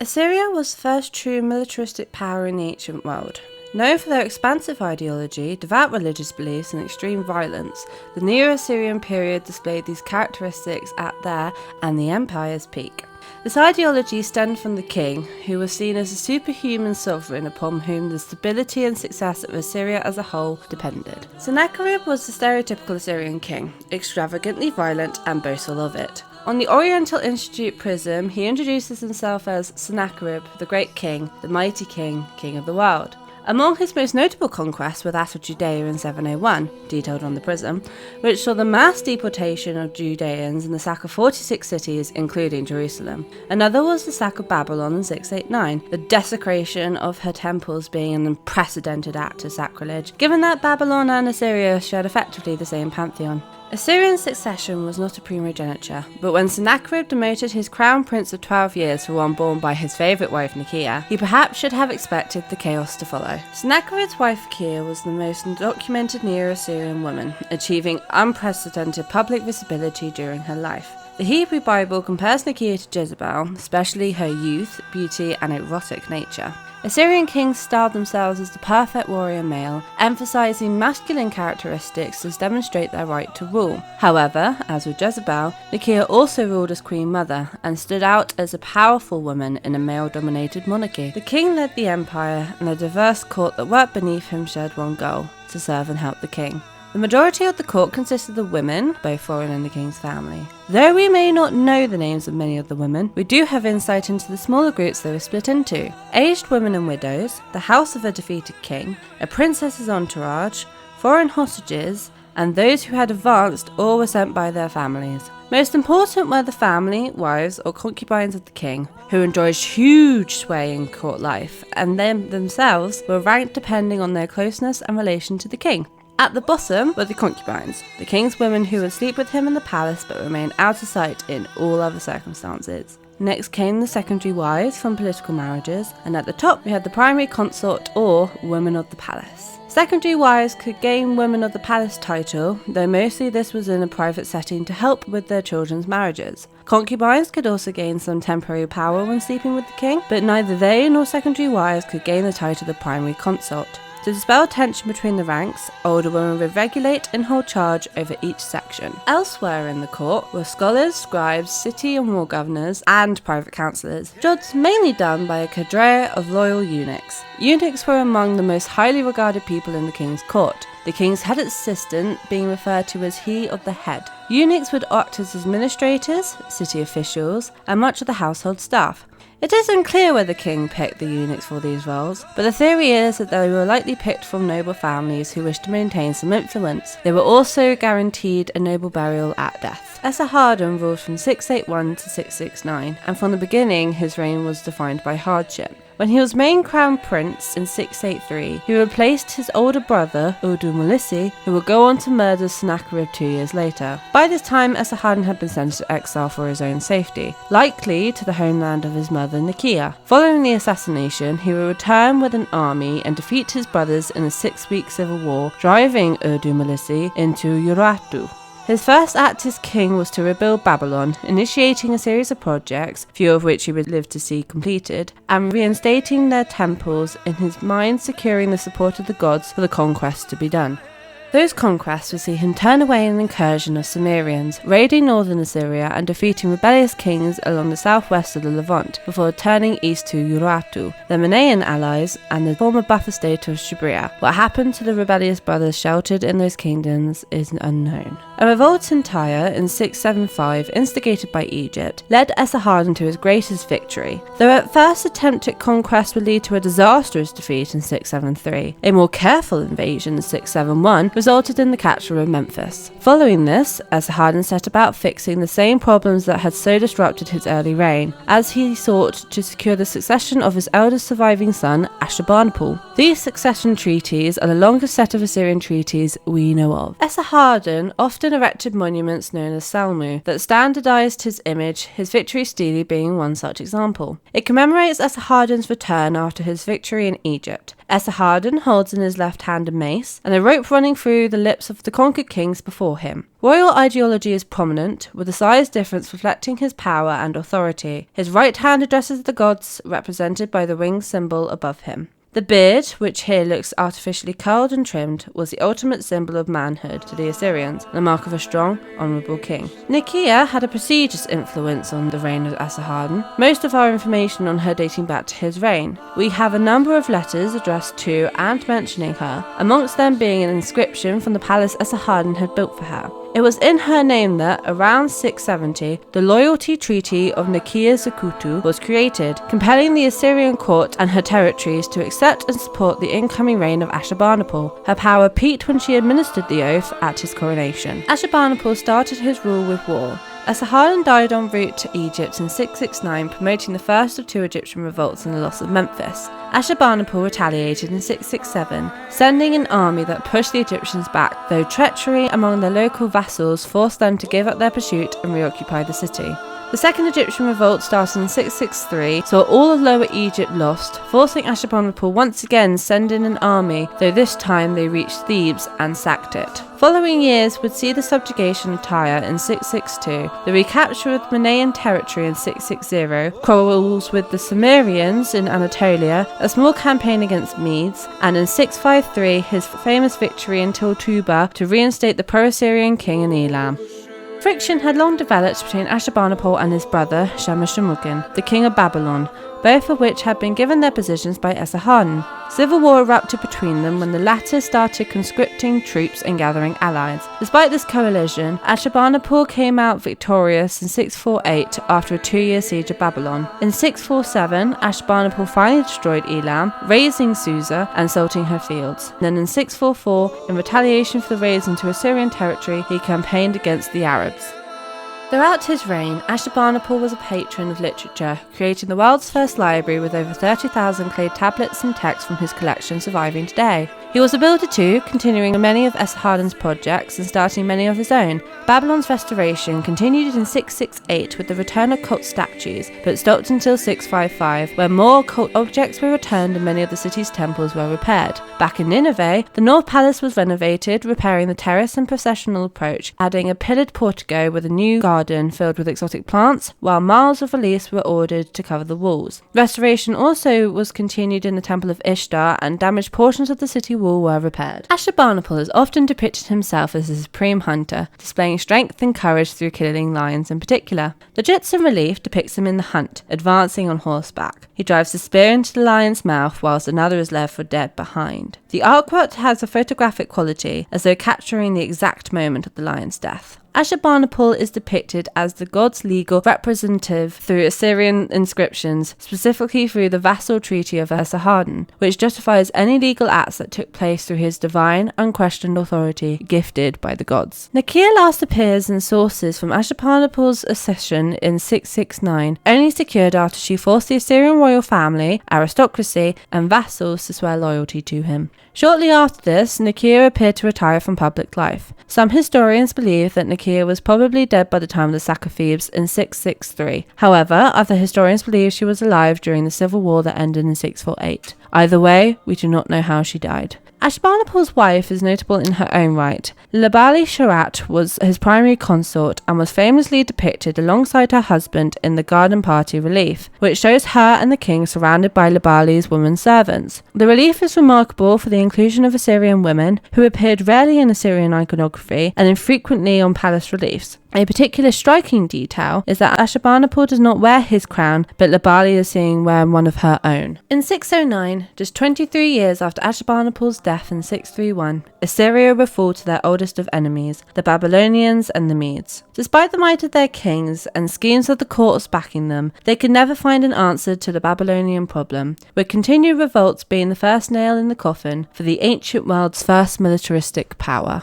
Assyria was the first true militaristic power in the ancient world. Known for their expansive ideology, devout religious beliefs, and extreme violence, the Neo-Assyrian period displayed these characteristics at their and the empire's peak. This ideology stemmed from the king, who was seen as a superhuman sovereign upon whom the stability and success of Assyria as a whole depended. Sennacherib was the stereotypical Assyrian king, extravagantly violent and boastful of it. On the Oriental Institute prism, he introduces himself as Sennacherib, the great king, the mighty king, king of the world. Among his most notable conquests were that of Judea in 701, detailed on the prism, which saw the mass deportation of Judeans and the sack of 46 cities, including Jerusalem. Another was the sack of Babylon in 689, the desecration of her temples being an unprecedented act of sacrilege, given that Babylon and Assyria shared effectively the same pantheon. Assyrian succession was not a primogeniture, but when Sennacherib demoted his crown prince of 12 years for one born by his favourite wife Nicaea, he perhaps should have expected the chaos to follow. Sennacherib's wife Nicaea was the most documented Neo-Assyrian woman, achieving unprecedented public visibility during her life. The Hebrew Bible compares Nicaea to Jezebel, especially her youth, beauty, and erotic nature. Assyrian kings styled themselves as the perfect warrior male, emphasizing masculine characteristics to demonstrate their right to rule. However, as with Jezebel, Nicaea also ruled as queen mother and stood out as a powerful woman in a male-dominated monarchy. The king led the empire, and a diverse court that worked beneath him shared one goal: to serve and help the king. The majority of the court consisted of women, both foreign and the king's family. Though we may not know the names of many of the women, we do have insight into the smaller groups they were split into: aged women and widows, the house of a defeated king, a princess's entourage, foreign hostages, and those who had advanced or were sent by their families. Most important were the family, wives, or concubines of the king, who enjoyed huge sway in court life, and themselves were ranked depending on their closeness and relation to the king. At the bottom were the concubines, the king's women who would sleep with him in the palace but remain out of sight in all other circumstances. Next came the secondary wives from political marriages, and at the top we had the primary consort or women of the palace. Secondary wives could gain women of the palace title, though mostly this was in a private setting to help with their children's marriages. Concubines could also gain some temporary power when sleeping with the king, but neither they nor secondary wives could gain the title of primary consort. To dispel tension between the ranks, older women would regulate and hold charge over each section. Elsewhere in the court were scholars, scribes, city and war governors, and private councillors, jobs mainly done by a cadre of loyal eunuchs. Eunuchs were among the most highly regarded people in the king's court, the king's head assistant being referred to as he of the head. Eunuchs would act as administrators, city officials, and much of the household staff. It is unclear whether the king picked the eunuchs for these roles, but the theory is that they were likely picked from noble families who wished to maintain some influence. They were also guaranteed a noble burial at death. Esarhaddon ruled from 681 to 669, and from the beginning his reign was defined by hardship. When he was made crown prince in 683, he replaced his older brother, Udumulissi, who would go on to murder Sennacherib 2 years later. By this time, Esarhaddon had been sent to exile for his own safety, likely to the homeland of his mother Nicaea. Following the assassination, he would return with an army and defeat his brothers in a 6-week civil war, driving Udumulissi into Urartu. His first act as king was to rebuild Babylon, initiating a series of projects, few of which he would live to see completed, and reinstating their temples, in his mind securing the support of the gods for the conquest to be done. Those conquests would see him turn away an incursion of Cimmerians, raiding northern Assyria and defeating rebellious kings along the southwest of the Levant, before turning east to Urartu, their Manaean allies, and the former buffer state of Shibria. What happened to the rebellious brothers sheltered in those kingdoms is unknown. A revolt in Tyre in 675, instigated by Egypt, led Esarhaddon to his greatest victory, though at first attempt at conquest would lead to a disastrous defeat in 673. A more careful invasion in 671 resulted in the capture of Memphis. Following this, Esarhaddon set about fixing the same problems that had so disrupted his early reign, as he sought to secure the succession of his eldest surviving son, Ashurbanipal. These succession treaties are the longest set of Assyrian treaties we know of. Esarhaddon often often erected monuments known as salmu that standardized his image, his victory stele being one such example. It commemorates Esarhaddon's return after his victory in Egypt. Esarhaddon holds in his left hand a mace and a rope running through the lips of the conquered kings before him. Royal ideology is prominent, with the size difference reflecting his power and authority. His right hand addresses the gods, represented by the winged symbol above him. The beard, which here looks artificially curled and trimmed, was the ultimate symbol of manhood to the Assyrians, the mark of a strong, honourable king. Nicaea had a prestigious influence on the reign of Esarhaddon, most of our information on her dating back to his reign. We have a number of letters addressed to and mentioning her, amongst them being an inscription from the palace Esarhaddon had built for her. It was in her name that, around 670, the Loyalty Treaty of Nicaea-Zakutu was created, compelling the Assyrian court and her territories to accept and support the incoming reign of Ashurbanipal. Her power peaked when she administered the oath at his coronation. Ashurbanipal started his rule with war. Esarhaddon died en route to Egypt in 669, promoting the first of two Egyptian revolts and the loss of Memphis. Ashurbanipal retaliated in 667, sending an army that pushed the Egyptians back, though treachery among their local vassals forced them to give up their pursuit and reoccupy the city. The second Egyptian revolt started in 663, saw all of Lower Egypt lost, forcing Ashurbanipal once again send in an army, though this time they reached Thebes and sacked it. Following years would see the subjugation of Tyre in 662, the recapture of Manaean territory in 660, quarrels with the Cimmerians in Anatolia, a small campaign against Medes, and in 653 his famous victory in Tiltuba to reinstate the pro-Assyrian king in Elam. Friction had long developed between Ashurbanipal and his brother Shamash-shum-ukin, the king of Babylon, both of which had been given their positions by Esarhaddon. Civil war erupted between them when the latter started conscripting troops and gathering allies. Despite this coalition, Ashurbanipal came out victorious in 648 after a 2-year siege of Babylon. In 647, Ashurbanipal finally destroyed Elam, razing Susa and salting her fields. Then in 644, in retaliation for the raids into Assyrian territory, he campaigned against the Arabs. Throughout his reign, Ashurbanipal was a patron of literature, creating the world's first library with over 30,000 clay tablets and texts from his collection surviving today. He was a builder too, continuing many of Esarhaddon's projects and starting many of his own. Babylon's restoration continued in 668 with the return of cult statues, but stopped until 655, where more cult objects were returned and many of the city's temples were repaired. Back in Nineveh, the North Palace was renovated, repairing the terrace and processional approach, adding a pillared portico with a new garden filled with exotic plants, while miles of reliefs were ordered to cover the walls. Restoration also was continued in the Temple of Ishtar, and damaged portions of the city wall were repaired. Ashurbanipal has often depicted himself as a supreme hunter, displaying strength and courage through killing lions in particular. The Jits in relief depicts him in the hunt, advancing on horseback. He drives a spear into the lion's mouth whilst another is left for dead behind. The artwork has a photographic quality, as though capturing the exact moment of the lion's death. Ashurbanipal is depicted as the god's legal representative through Assyrian inscriptions, specifically through the vassal treaty of Esarhaddon, which justifies any legal acts that took place through his divine, unquestioned authority gifted by the gods. Nicaea last appears in sources from Ashurbanipal's accession in 669, only secured after she forced the Assyrian royal family, aristocracy, and vassals to swear loyalty to him. Shortly after this, Nicaea appeared to retire from public life. Some historians believe that Nicaea was probably dead by the time of the sack of Thebes in 663. However, other historians believe she was alive during the civil war that ended in 648. Either way, we do not know how she died. Ashurbanipal's wife is notable in her own right. Labali Sharat was his primary consort and was famously depicted alongside her husband in the garden party relief, which shows her and the king surrounded by Labali's women servants. The relief is remarkable for the inclusion of Assyrian women, who appeared rarely in Assyrian iconography and infrequently on palace reliefs. A particular striking detail is that Ashurbanipal does not wear his crown, but Labali is seen wearing one of her own. In 609, just 23 years after Ashurbanipal's death in 631, Assyria would fall to their oldest of enemies, the Babylonians and the Medes. Despite the might of their kings and schemes of the courts backing them, they could never find an answer to the Babylonian problem, with continued revolts being the first nail in the coffin for the ancient world's first militaristic power.